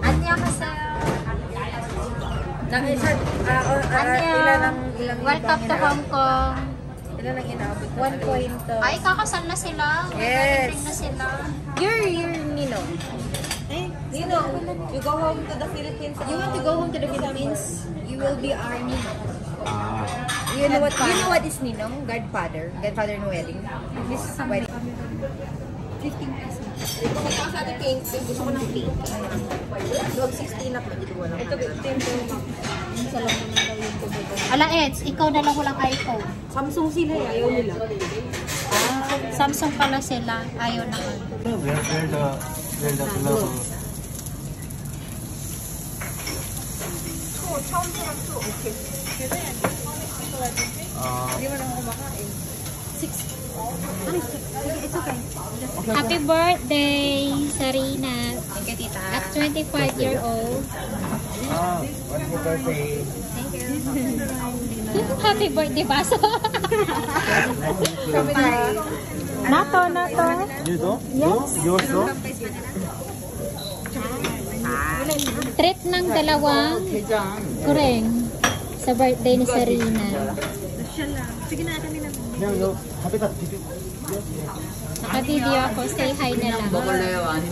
Annyeonghaseyo. Welcome to Hong Kong. Ilan ang inaabot? 1 point. Ay, kakasal na sila. Yes. Na sila. You're Nino. Nino, you go home to the Philippines. You want to go home to the Philippines? You will be our Nino. You know what is Nino? Godfather. Godfather in wedding. This is wedding. 15 pesos. Kung ito sa ating paint, gusto ko ng pink. Doon 16 na pa. Ito 15 po. Sa lang naman daw yung tubuto. Ala, Eds, ikaw na lang walang iPhone. Samsung sila, ayaw nila. Samsung pala sila. Ayaw naman. Where the glove? Hindi mo naman kumakain. 6. It's okay. Happy birthday, Sarina. Thank you, tita. At 25-year-old. Wonderful birthday. Thank you. Happy birthday, Baso. Kami na. Nato. You do? Yes. Yours do? Treat ng dalawang kureng sa birthday ni Sarina. Sige na, kami na. No. Happy Naka-video ako. Say hi na lang.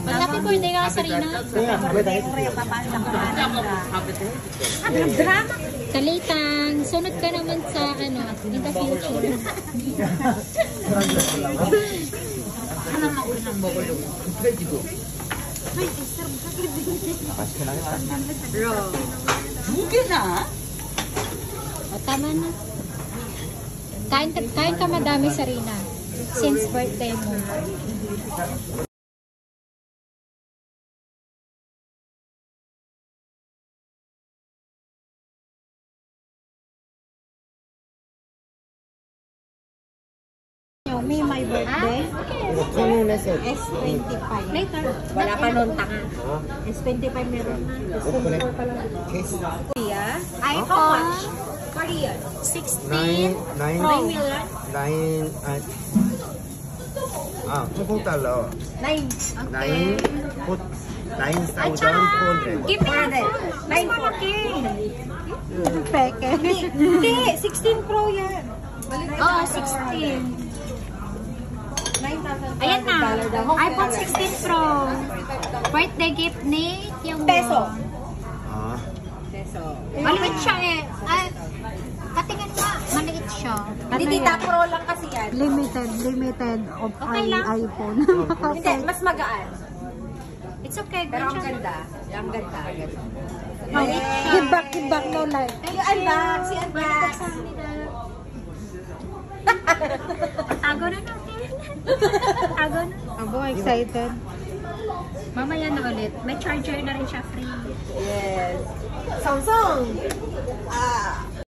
Happy birthday ka, Sarina. Drama. Kalitang, sunod ka naman sa in the future. Bro. O, tama na. Kain ka madami, Sarina. Since birthday mo. Me, my birthday. S25. Later. Wala pa nun, tanga. S25 meron na. S24 pa lang. Korea? iPhone Korea? 16. 9 million? 9 달러. 9. 9,400. Give me your phone. Mas malaki. Peke. Hindi, 16 Pro yan. Oh, 16. 9,000. Ayan na. iPhone 16 Pro. Birthday gift ni yung Peso. Peso. Maliit siya eh. Katingin nga. Maliit siya. Hindi, tita Pro lang kasi yan. Limited of Okay lang. iPhone. Hindi, mas magaan. It's okay. Pero ang Good siya. ganda. Ang ganda. Give back no life. Yung unbox, si unbox. Tago na natin. Tago na. Abo, excited. Mamaya na ulit. May charger na rin siya free. Yes. Samsung.